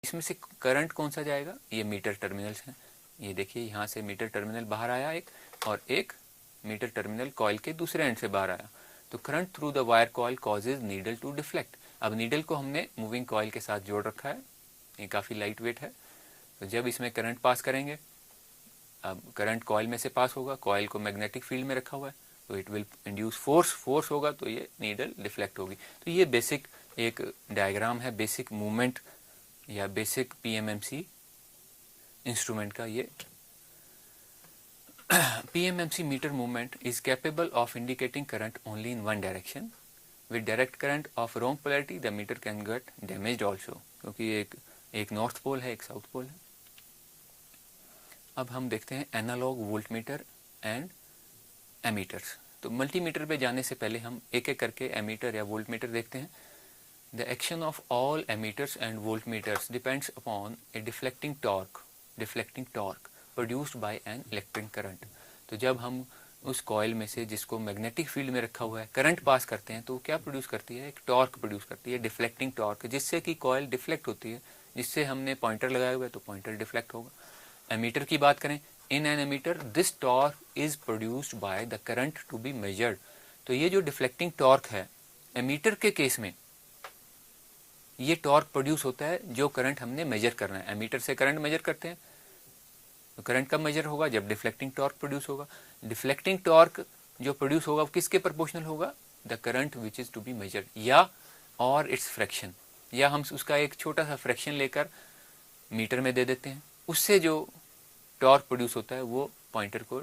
इसमें से करंट कौन सा जाएगा, ये मीटर टर्मिनल्स हैं। ये देखिए यहाँ से मीटर टर्मिनल बाहर आया एक, और एक मीटर टर्मिनल कॉइल के दूसरे एंड से बाहर आया। तो current through the wire coil causes needle to deflect. अब नीडल को हमने मूविंग कॉइल के साथ जोड़ रखा है, ये काफ़ी लाइट वेट है। तो जब इसमें करंट पास करेंगे, अब करंट कॉइल में से पास होगा, कॉइल को मैग्नेटिक फील्ड में रखा हुआ है, तो इट विल इंड्यूस फोर्स होगा, तो ये नीडल डिफ्लेक्ट होगी। तो ये बेसिक एक डायग्राम है, बेसिक मूवमेंट या बेसिक पीएमएमसी इंस्ट्रूमेंट का। ये PMMC meter movement is capable of indicating current only in one direction. With direct current of wrong polarity, the meter can get damaged also. क्योंकि एक north pole है, एक south pole है। अब हम देखते हैं analogue voltmeter and ammeters. तो मल्टीमीटर पे जाने से पहले हम एक एक करके एमीटर या वोल्ट मीटर देखते हैं। The action of all emitters and voltmeters depends upon a deflecting torque produced by an electric current. तो जब हम उस कॉइल में से, जिसको मैग्नेटिक फील्ड में रखा हुआ है, करंट पास करते हैं, तो क्या प्रोड्यूस करती है, एक टॉर्क प्रोड्यूस करती है, डिफ्लेक्टिंग टॉर्क, जिससे कि कॉइल डिफ्लेक्ट होती है। जिससे हमने पॉइंटर लगाया हुआ है तो पॉइंटर डिफ्लेक्ट होगा। एमीटर की बात करें, in an ammeter this torque is produced by the current to be measured. तो ये जो डिफ्लेक्टिंग टॉर्क है, एमीटर के केस में ये टॉर्क प्रोड्यूस होता है जो करंट हमने मेजर करना है। एमीटर से करंट मेजर करते हैं, तो करंट कब मेजर होगा, जब डिफ्लेक्टिंग टॉर्क प्रोड्यूस होगा। डिफ्लेक्टिंग टॉर्क जो प्रोड्यूस होगा वो किसके प्रोपोर्शनल होगा, the current which is to be measured, या और इट्स फ्रैक्शन, या हम उसका एक छोटा सा फ्रैक्शन लेकर मीटर में दे देते हैं। उससे जो टॉर्क प्रोड्यूस होता है वो पॉइंटर को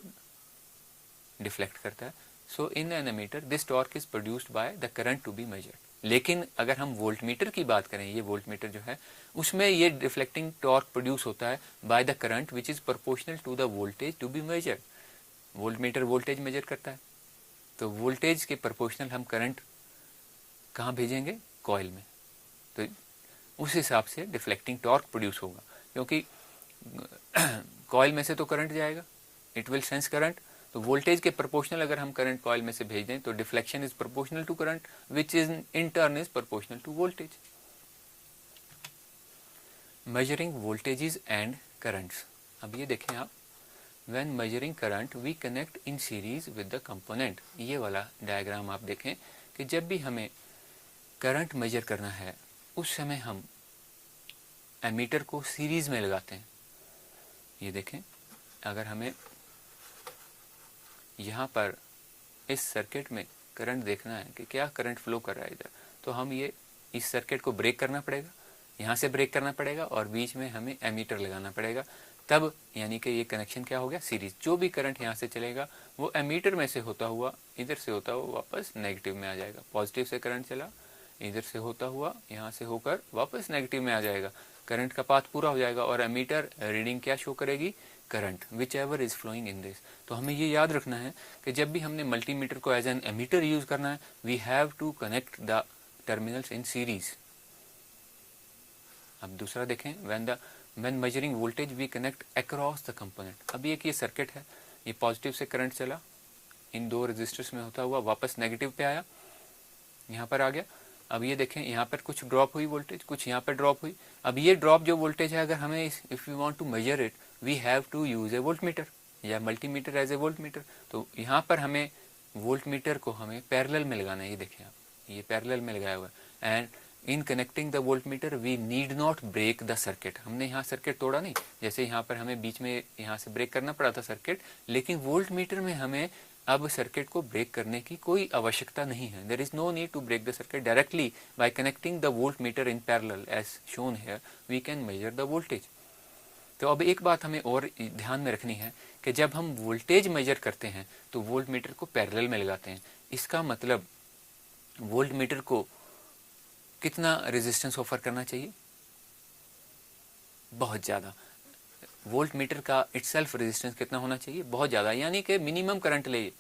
डिफ्लेक्ट करता है। So in an ammeter this torque is produced by the current to be measured. लेकिन अगर हम वोल्ट मीटर की बात करें, ये वोल्ट मीटर जो है, उसमें ये डिफ्लेक्टिंग टॉर्क प्रोड्यूस होता है by the current which is proportional to the voltage to be measured. Voltmeter voltage measure करता है, तो वोल्टेज के प्रोपोर्शनल हम करंट कहाँ भेजेंगे, कॉइल में। तो उस हिसाब से डिफ्लेक्टिंग टॉर्क प्रोड्यूस होगा, क्योंकि कॉइल में से तो करंट जाएगा, इट विल सेंस करंट। तो वोल्टेज के प्रोपोर्शनल अगर हम करंट कॉइल में से भेज दें तो deflection is proportional to current which is in turn is proportional to voltage. Measuring voltages and currents. अब ये देखें आप, when measuring current we connect in series with the component. ये वाला डायग्राम आप देखें कि जब भी हमें करंट मेजर करना है उस समय हम एमीटर को सीरीज में लगाते हैं। ये देखें, अगर हमें यहाँ पर इस सर्किट में करंट देखना है कि क्या करंट फ्लो कर रहा है इधर, तो हम ये इस सर्किट को ब्रेक करना पड़ेगा, यहाँ से ब्रेक करना पड़ेगा और बीच में हमें एमीटर लगाना पड़ेगा। तब यानी कि ये कनेक्शन क्या हो गया, सीरीज। जो भी करंट यहाँ से चलेगा वो एमीटर में से होता हुआ, इधर से होता हुआ वापस नेगेटिव में आ जाएगा। पॉजिटिव से करंट चला, इधर से होता हुआ यहाँ से होकर वापस नेगेटिव में आ जाएगा। करंट का पाथ पूरा हो जाएगा और एमीटर रीडिंग क्या शो करेगी, current whichever is flowing in this. तो हमें ये याद रखना है कि जब भी हमने मल्टीमीटर को एज एन एमीटर यूज करना है, we have to connect the terminals in series. अब दूसरा देखें, when measuring voltage we connect across the component. अब ये सर्किट है, ये पॉजिटिव से करंट चला, इन दो रेजिस्टर्स में होता हुआ वापस नेगेटिव पे आया, यहाँ पर आ गया। अब ये देखें, यहाँ पर कुछ ड्रॉप हुई वोल्टेज, कुछ यहाँ पर ड्रॉप हुई। अब ये ड्रॉप जो वोल्टेज है, अगर हमें if you want to measure it we have to use a volt meter या multimeter as a volt meter. तो यहाँ पर हमें वोल्ट मीटर को हमें पैरेलल में लगाना है। ये देखें आप, ये पैरेलल में लगाया हुआ है। And in connecting the voltmeter we need not break the circuit. हमने यहाँ सर्किट तोड़ा नहीं, जैसे यहाँ पर हमें बीच में यहाँ से ब्रेक करना पड़ा था सर्किट, लेकिन वोल्ट मीटर में हमें अब सर्किट को ब्रेक करने की कोई आवश्यकता नहीं है। There is no need to break the circuit. Directly by connecting the voltmeter in parallel as shown here we can measure the voltage. तो अब एक बात हमें और ध्यान में रखनी है कि जब हम वोल्टेज मेजर करते हैं तो वोल्ट मीटर को पैरेलल में लगाते हैं। इसका मतलब वोल्ट मीटर को कितना रेजिस्टेंस ऑफर करना चाहिए, बहुत ज़्यादा। वोल्ट मीटर का इटसेल्फ रेजिस्टेंस कितना होना चाहिए, बहुत ज़्यादा, यानी कि मिनिमम करंट ले,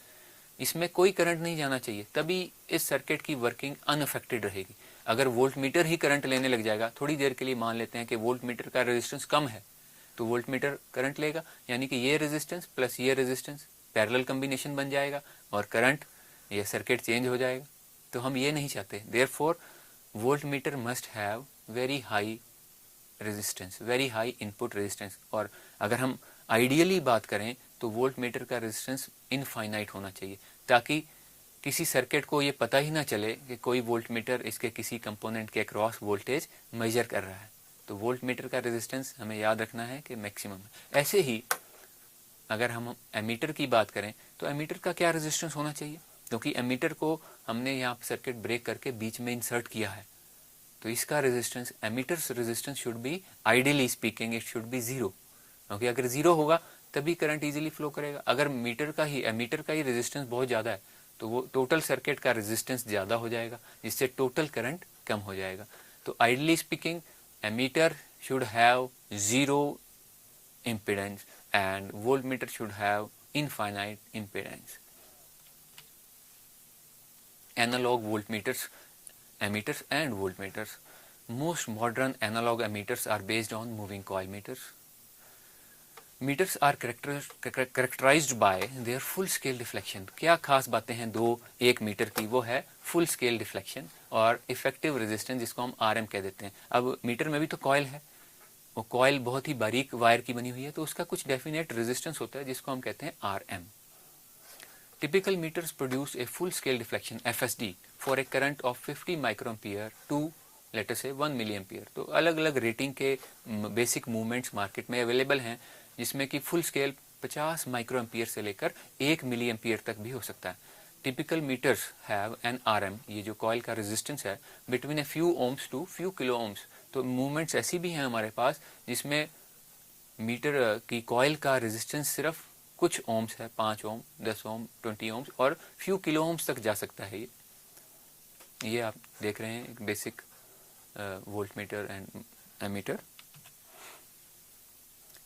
इसमें कोई करंट नहीं जाना चाहिए, तभी इस सर्किट की वर्किंग अनअफेक्टेड रहेगी। अगर वोल्ट मीटर ही करंट लेने लग जाएगा, थोड़ी देर के लिए मान लेते हैं कि वोल्ट मीटर का रेजिस्टेंस कम है, तो वोल्ट मीटर करंट लेगा, यानी कि ये रेजिस्टेंस प्लस ये रेजिस्टेंस पैरेलल कम्बिनेशन बन जाएगा और करंट, ये सर्किट चेंज हो जाएगा। तो हम ये नहीं चाहते। Therefore volt meter must have very high resistance, very high input resistance. और अगर हम आइडियली बात करें तो वोल्ट मीटर का रेजिस्टेंस इनफाइनाइट होना चाहिए, ताकि किसी सर्किट को ये पता ही ना चले कि कोई वोल्ट मीटर इसके किसी कंपोनेंट के अक्रॉस वोल्टेज मेजर कर रहा है। तो वोल्ट मीटर का रेजिस्टेंस हमें याद रखना है कि मैक्सिमम है। ऐसे ही अगर हम एमीटर की बात करें तो एमीटर का क्या रेजिस्टेंस होना चाहिए, क्योंकि एमीटर को हमने यहाँ सर्किट ब्रेक करके बीच में इंसर्ट किया है, तो इसका resistance, ammeters resistance should be, ideally speaking it should be zero, क्योंकि अगर जीरो होगा तभी करंट इजीली फ्लो करेगा। अगर एमीटर का ही रेजिस्टेंस बहुत ज़्यादा है तो वो टोटल सर्किट का रेजिस्टेंस ज़्यादा हो जाएगा, जिससे टोटल करंट कम हो जाएगा। तो ideally speaking ammeter should have zero impedance and voltmeter should have infinite impedance. Analog voltmeters, ammeters and voltmeters. Most modern analog ammeters are based on moving coil meters. Meters are characterized by their full scale deflection. क्या खास बातें हैं एक metre की, वो है full scale deflection और effective resistance, जिसको हम RM कह देते हैं। अब मीटर में भी तो कॉइल है, वो कॉइल बहुत ही बारीक वायर की बनी हुई है, तो उसका कुछ डेफिनेट रेजिस्टेंस होता है जिसको हम कहते हैं RM. Typical meters produce a full scale deflection FSD for a current of 50 microampere to let us say 1 milliampere. तो अलग अलग रेटिंग के बेसिक मूवमेंट्स मार्केट में अवेलेबल हैं, जिसमें कि फुल स्केल 50 माइक्रोएम्पियर से लेकर 1 मिली एम्पियर तक भी हो सकता है. Typical meters have an RM, ये जो कॉइल का रेजिस्टेंस है, between a few ohms to few kilo ohms. तो मूवमेंट्स ऐसी भी हैं हमारे पास जिसमें मीटर की कॉइल का रेजिस्टेंस सिर्फ कुछ ओम्स है, 5 ओम, 10 ओम, 20 ओम्स और फ्यू किलो ओम्स तक जा सकता है. ये आप देख रहे हैं एक basic voltmeter and ammeter.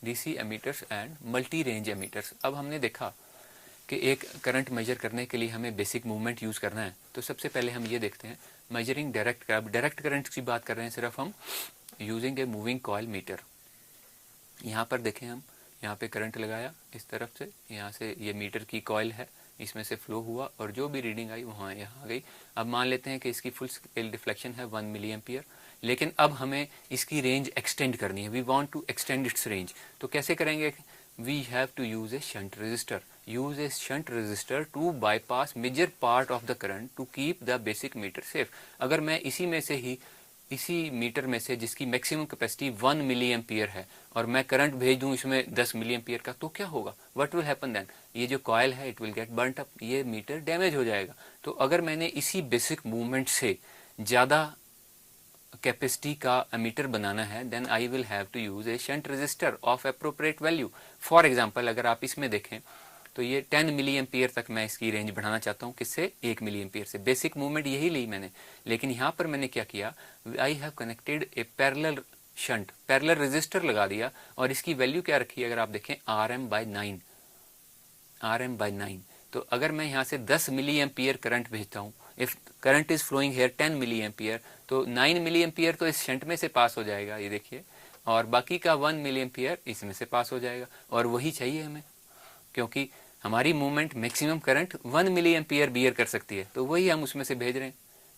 DC ammeters and multi range ammeters. अब हमने देखा कि एक करंट मेजर करने के लिए हमें बेसिक मूवमेंट यूज़ करना है, तो सबसे पहले हम ये देखते हैं मेजरिंग डायरेक्ट करंट की बात कर रहे हैं सिर्फ हम, using a moving coil meter. यहाँ पर देखें, हम यहाँ पे करंट लगाया इस तरफ से, यहाँ से ये मीटर की कॉइल है, इसमें से फ्लो हुआ और जो भी रीडिंग आई वहाँ यहाँ आ गई. अब मान लेते हैं कि इसकी फुल स्केल डिफ्लेक्शन है 1 मिली एम्पियर, लेकिन अब हमें इसकी रेंज एक्सटेंड करनी है. We want to extend its range. तो कैसे करेंगे? We have to use a shunt resistor. Use a shunt resistor to bypass major part of the current to keep the basic meter safe. अगर मैं इसी metre में से जिसकी maximum capacity 1 milli ampere है और मैं करंट भेज दूं इसमें 10 मिली एम्पियर का, तो क्या होगा? What will happen then? ये जो कॉइल है it will get burnt up, ये मीटर डैमेज हो जाएगा. तो अगर मैंने इसी बेसिक मूवमेंट से ज़्यादा कैपेसिटी का एमीटर बनाना है, then I will have to use a shunt resistor of appropriate value. For example, अगर आप इसमें देखें तो ये 10 मिली एम्पियर तक मैं इसकी रेंज बढ़ाना चाहता हूँ. किससे? 1 मिली एम्पियर से. बेसिक मूवमेंट यही ली मैंने, लेकिन यहाँ पर मैंने क्या किया, I have connected a parallel shunt, parallel resistor लगा दिया और इसकी वैल्यू क्या रखी है? अगर आप देखें RM/9, RM/9. तो अगर मैं यहाँ से 10 मिली एम्पियर करंट भेजता हूँ, if current is flowing here 10 milli ampere, तो 9 मिली एम्पियर तो इस शंट में से पास हो जाएगा, ये देखिए, और बाकी का 1 मिली एम्पियर इसमें से पास हो जाएगा. और वही चाहिए हमें, क्योंकि हमारी movement maximum current 1 milli ampere bear कर सकती है, तो वही हम उसमें से भेज रहे हैं.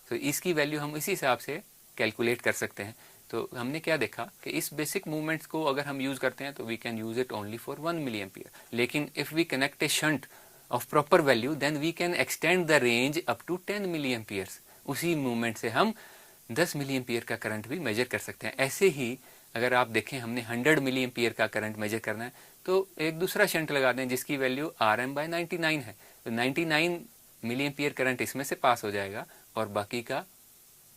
तो इसकी वैल्यू हम इसी हिसाब से कैलकुलेट कर सकते हैं. तो हमने क्या देखा कि इस बेसिक मूवमेंट्स को अगर हम यूज़ करते हैं तो we can use it only for 1 milli ampere. लेकिन if we connect a shunt of proper value, then we can extend the range up to 10 milli amperes. उसी मूवमेंट से हम 10 मिली एम्पियर का करंट भी measure कर सकते हैं. ऐसे ही अगर आप देखें, हमने 100 मिली एम्पियर का करंट मेजर करना है, तो एक दूसरा शंट लगा दें जिसकी वैल्यू RM/99 है. तो 99 मिली एम्पियर करंट इसमें से पास हो जाएगा और बाकी का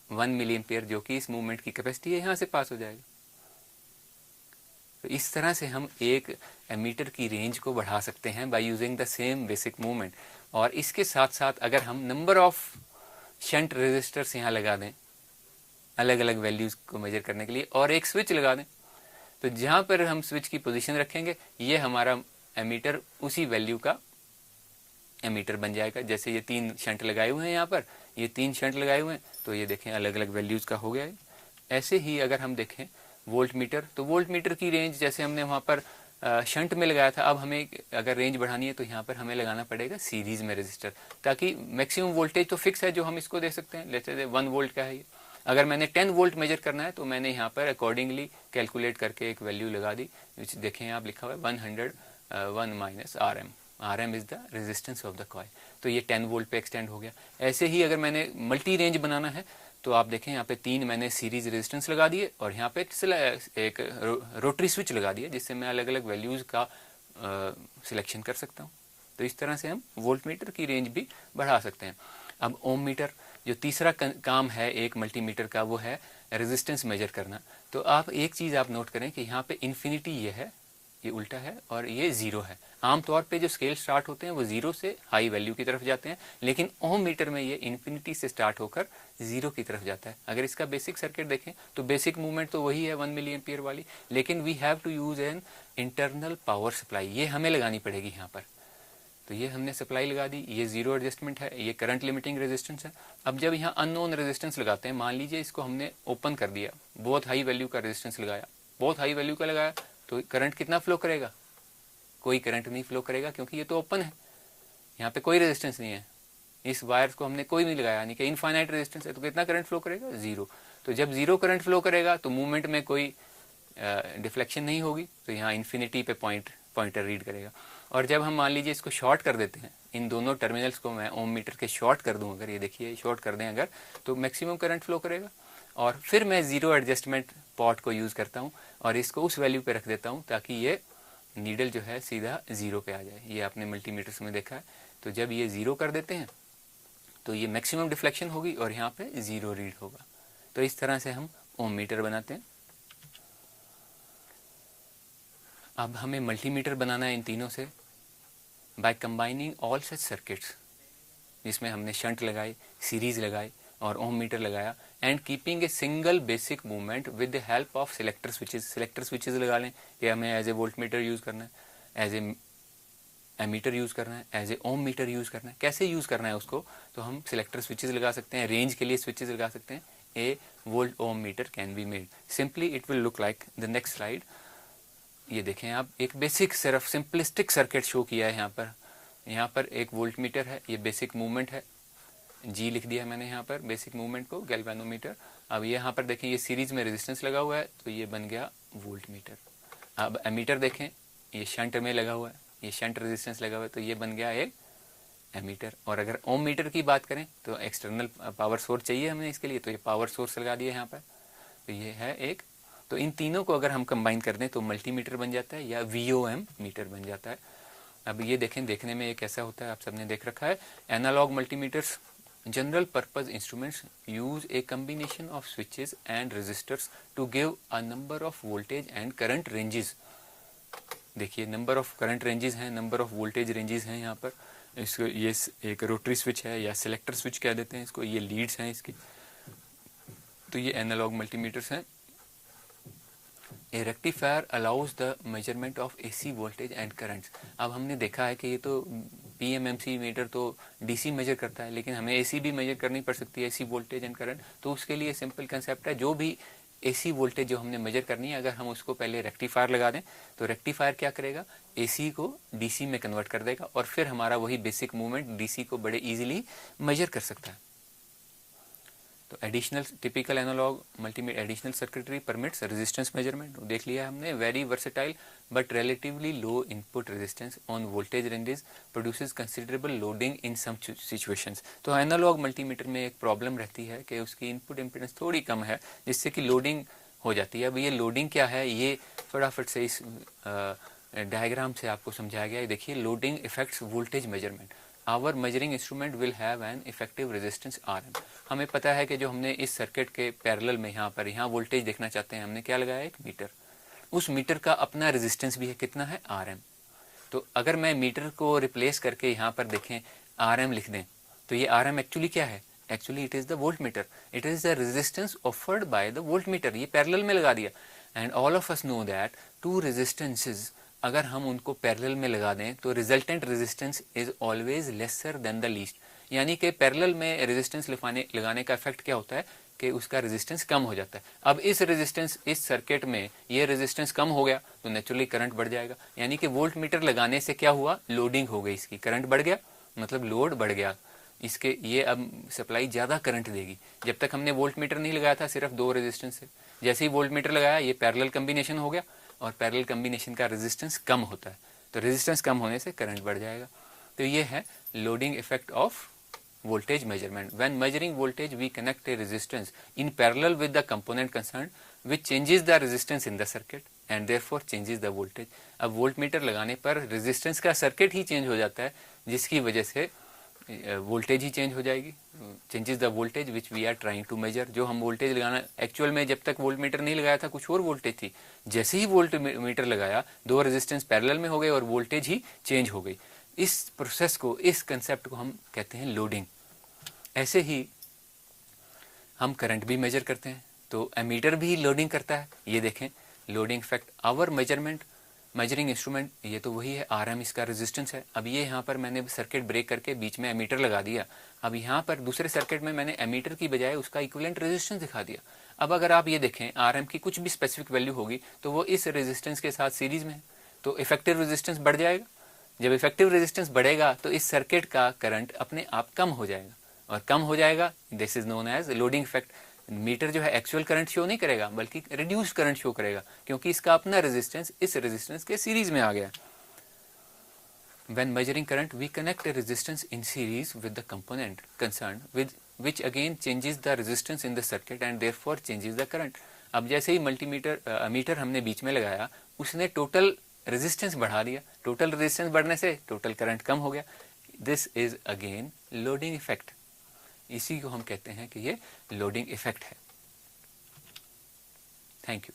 1 मिली एम्पियर जो कि इस मूवमेंट की कैपेसिटी है यहाँ से पास हो जाएगा. तो इस तरह से हम एक एमीटर की रेंज को बढ़ा सकते हैं by using the same basic movement. और इसके साथ साथ अगर हम नंबर ऑफ शंट रेजिस्टर्स यहाँ लगा दें अलग अलग वैल्यूज को मेजर करने के लिए और एक स्विच लगा दें, तो जहाँ पर हम स्विच की पोजीशन रखेंगे ये हमारा एमीटर उसी वैल्यू का एमीटर बन जाएगा. जैसे ये 3 शंट लगाए हुए हैं, यहाँ पर ये 3 शंट लगाए हुए हैं, तो ये देखें अलग अलग वैल्यूज का हो गया है. ऐसे ही अगर हम देखें वोल्ट मीटर, तो वोल्ट मीटर की रेंज जैसे हमने वहाँ पर शंट में लगाया था, अब हमें अगर रेंज बढ़ानी है तो यहाँ पर हमें लगाना पड़ेगा सीरीज में रेजिस्टर, ताकि मैक्सिमम वोल्टेज तो फिक्स है जो हम इसको दे सकते हैं. लेट्स से 1 वोल्ट का है ये. अगर मैंने 10 वोल्ट मेजर करना है तो मैंने यहाँ पर अकॉर्डिंगली कैलकुलेट करके एक वैल्यू लगा दी, विच देखें यहाँ लिखा हुआ है 101 minus RM। RM is the resistance of the coil. तो ये 10 वोल्ट पे एक्सटेंड हो गया। ऐसे ही अगर मैंने मल्टी रेंज बनाना है तो आप देखें यहाँ पे 3 मैंने सीरीज रेजिस्टेंस लगा दिए और यहाँ पे एक रोटरी स्विच लगा दिया, जिससे मैं अलग अलग वैल्यूज़ का सिलेक्शन कर सकता हूँ। तो इस तरह से हम वोल्ट मीटर की रेंज भी बढ़ा सकते हैं। अब ओम मीटर, जो तीसरा काम है एक मल्टीमीटर का, वो है रेजिस्टेंस मेजर करना। तो आप एक चीज़ आप नोट करें कि यहाँ पे इन्फिनिटी ये है, ये उल्टा है और ये ज़ीरो है। आमतौर पे जो स्केल स्टार्ट होते हैं वो ज़ीरो से हाई वैल्यू की तरफ जाते हैं, लेकिन ओम मीटर में ये इन्फिनिटी से स्टार्ट होकर ज़ीरो की तरफ जाता है। अगर इसका बेसिक सर्किट देखें तो बेसिक मूवमेंट तो वही है 1 मिली एम्पियर वाली, लेकिन we have to use an internal power supply, ये हमें लगानी पड़ेगी यहाँ पर। तो ये हमने सप्लाई लगा दी, ये जीरो एडजस्टमेंट है, ये करंट लिमिटिंग रेजिस्टेंस है। अब जब यहाँ अननोन रेजिस्टेंस लगाते हैं, मान लीजिए इसको हमने ओपन कर दिया, बहुत हाई वैल्यू का रेजिस्टेंस लगाया, बहुत हाई वैल्यू का लगाया, तो करंट कितना फ्लो करेगा? कोई करंट नहीं फ्लो करेगा, क्योंकि ये तो ओपन है, यहाँ पे कोई रेजिस्टेंस नहीं है। इस वायर को हमने कोई नहीं लगाया, यानी कि इनफाइनाइट रेजिस्टेंस है, तो कितना करंट फ्लो करेगा? जीरो। तो जब जीरो करंट फ्लो करेगा तो मूवमेंट में कोई डिफ्लेक्शन नहीं होगी, तो यहाँ इन्फिनिटी पे पॉइंटर रीड करेगा। और जब हम मान लीजिए इसको शॉर्ट कर देते हैं, इन दोनों टर्मिनल्स को मैं ओम मीटर के शॉर्ट कर दूं, अगर ये देखिए शॉर्ट कर दें अगर, तो मैक्सिमम करंट फ्लो करेगा। और फिर मैं ज़ीरो एडजस्टमेंट पॉट को यूज़ करता हूँ और इसको उस वैल्यू पे रख देता हूँ ताकि ये नीडल जो है सीधा ज़ीरो पे आ जाए। ये आपने मल्टीमीटर्स में देखा है। तो जब ये ज़ीरो कर देते हैं तो ये मैक्सिमम डिफ्लेक्शन होगी और यहाँ पे ज़ीरो रीड होगा। तो इस तरह से हम ओम मीटर बनाते हैं। अब हमें मल्टीमीटर बनाना है इन तीनों से by combining all such circuits, जिसमें हमने शंट लगाई, सीरीज लगाई और ओम मीटर लगाया, and keeping a single basic movement with the help of selector switches. Selector switches लगा लें कि हमें as a volt meter use करना है, एज ए एमीटर यूज़ करना है, as a ohmmeter use करना है। कैसे यूज़ करना है उसको, तो हम सिलेक्टर स्विचेस लगा सकते हैं, रेंज के लिए स्विचेस लगा सकते हैं। A volt ohm meter can be made simply, it will look like the next slide. ये देखें आप, एक बेसिक सिर्फ सिंपलिस्टिक सर्किट शो किया है यहाँ पर। यहाँ पर एक वोल्ट मीटर है, ये बेसिक मूवमेंट है, जी लिख दिया मैंने यहाँ पर बेसिक मूवमेंट को, गैल्वेनोमीटर। अब यहाँ पर देखें ये सीरीज में रेजिस्टेंस लगा हुआ है, तो ये बन गया वोल्ट मीटर। अब एमीटर देखें, ये शंट में लगा हुआ है, ये शंट रेजिस्टेंस लगा हुआ है, तो ये बन गया एक एमीटर। और अगर ओम मीटर की बात करें तो एक्सटर्नल पावर सोर्स चाहिए हमें इसके लिए, तो ये पावर सोर्स लगा दिया यहाँ पर, तो ये है एक। तो इन तीनों को अगर हम कंबाइन कर दें तो मल्टीमीटर बन जाता है या VOM मीटर बन जाता है। अब ये देखें, देखने में ये कैसा होता है, आप सबने देख रखा है। Analogue multimeters general purpose instruments use a combination of switches and resistors to give a number of voltage and current ranges. देखिए नंबर ऑफ करंट रेंजेस हैं, नंबर ऑफ वोल्टेज रेंजेस हैं यहाँ पर। इसको ये एक रोटरी स्विच है या सिलेक्टर स्विच कह देते हैं इसको, ये लीड्स हैं इसकी। तो ये एनालॉग मल्टीमीटर्स हैं। A rectifier allows the measurement of AC voltage and currents. अब हमने देखा है कि ये तो PMMC मीटर तो DC मेजर करता है, लेकिन हमें AC भी मेजर करनी पड़ सकती है, AC वोल्टेज एंड करंट। तो उसके लिए सिंपल कंसेप्ट है, जो भी AC वोल्टेज जो हमने मेजर करनी है, अगर हम उसको पहले रेक्टिफायर लगा दें तो रेक्टिफायर क्या करेगा, AC को DC में कन्वर्ट कर देगा और फिर हमारा वही बेसिक मूवमेंट DC को बड़े ईजिली मेजर कर सकता है। तो additional typical analog multimeter additional circuitry permits resistance measurement, देख लिया हमने। Very versatile but relatively low input resistance on voltage ranges produces considerable loading in some situations. तो एनालॉग मल्टीमीटर में एक प्रॉब्लम रहती है कि उसकी इनपुट इम्पीडेंस थोड़ी कम है, जिससे कि लोडिंग हो जाती है। अब ये लोडिंग क्या है, ये फटाफट से इस डायग्राम से आपको समझाया गया है। देखिए, loading effects voltage measurement. Our measuring instrument will have an effective resistance RM। हमें पता है कि जो हमने इस सर्किट के पैरेलल में यहाँ वोल्टेज देखना चाहते हैं, हमने क्या लगाया, एक मीटर। उस मीटर का अपना रेजिस्टेंस भी है, कितना है, RM। तो अगर मैं मीटर को रिप्लेस करके यहाँ पर देखें RM लिख दें, तो ये RM एक्चुअली क्या है, actually it is the volt meter, it is the resistance offered by the volt meter. ये पैरेलल में लगा दिया। And all of us know that to resistances अगर हम उनको पैरेलल में लगा दें तो resultant resistance is always lesser than the least. यानी कि पैरेलल में रेजिस्टेंस लगाने का इफेक्ट क्या होता है कि उसका रेजिस्टेंस कम हो जाता है। अब इस रेजिस्टेंस, इस सर्किट में ये रेजिस्टेंस कम हो गया तो नेचुरली करंट बढ़ जाएगा। यानी कि वोल्ट मीटर लगाने से क्या हुआ, लोडिंग हो गई, इसकी करंट बढ़ गया, मतलब लोड बढ़ गया। इसके ये अब सप्लाई ज़्यादा करंट देगी। जब तक हमने वोल्ट मीटर नहीं लगाया था सिर्फ 2 रेजिस्टेंस से, जैसे ही वोल्ट मीटर लगाया ये पैरेलल कम्बिनेशन हो गया और पैरेलल कम्बिनेशन का रेजिस्टेंस कम होता है, तो रेजिस्टेंस कम होने से करंट बढ़ जाएगा। तो ये है loading effect of voltage measurement. When measuring voltage, we connect a resistance in parallel with the component concerned, which changes the resistance in the circuit and therefore changes the voltage. अब voltmeter लगाने पर resistance का circuit ही change हो जाता है, जिसकी वजह से वोल्टेज ही चेंज हो जाएगी, changes the voltage which we are trying to measure. जो हम वोल्टेज लगाना एक्चुअल में जब तक वोल्टमीटर नहीं लगाया था कुछ और वोल्टेज थी, जैसे ही वोल्टमीटर लगाया 2 रेजिस्टेंस पैरेलल में हो गए और वोल्टेज ही चेंज हो गई। इस प्रोसेस को, इस कंसेप्ट को हम कहते हैं लोडिंग। ऐसे ही हम करंट भी मेजर करते हैं, तो एमीटर भी लोडिंग करता है। ये देखें loading effect, our measuring instrument, ये तो वही है, RM इसका रेजिस्टेंस है। अब ये यहाँ पर मैंने सर्किट ब्रेक करके बीच में एमीटर लगा दिया। अब यहाँ पर दूसरे सर्किट में मैंने एमीटर की बजाय उसका इक्विवेलेंट रेजिस्टेंस दिखा दिया। अब अगर आप ये देखें RM की कुछ भी स्पेसिफिक वैल्यू होगी तो वो इस रेजिस्टेंस के साथ सीरीज में है, तो इफेक्टिव रेजिस्टेंस बढ़ जाएगा। जब इफेक्टिव रेजिस्टेंस बढ़ेगा तो इस सर्किट का करंट अपने आप कम हो जाएगा, और कम हो जाएगा this is known as loading effect. Meter जो है एक्चुअल करंट शो नहीं करेगा बल्कि रिड्यूस्ड करंट शो करेगा, क्योंकि इसका अपना रेजिस्टेंस इस रेजिस्टेंस के सीरीज में आ गया। When measuring current, we connect a resistance in series with the component concerned, with which again changes the resistance in the circuit and therefore changes the current. अब जैसे ही मीटर हमने बीच में लगाया, उसने टोटल रेजिस्टेंस बढ़ा दिया। टोटल रेजिस्टेंस बढ़ने से टोटल करंट कम हो गया। This is again loading effect. इसी को हम कहते हैं कि ये लोडिंग इफेक्ट है। Thank you.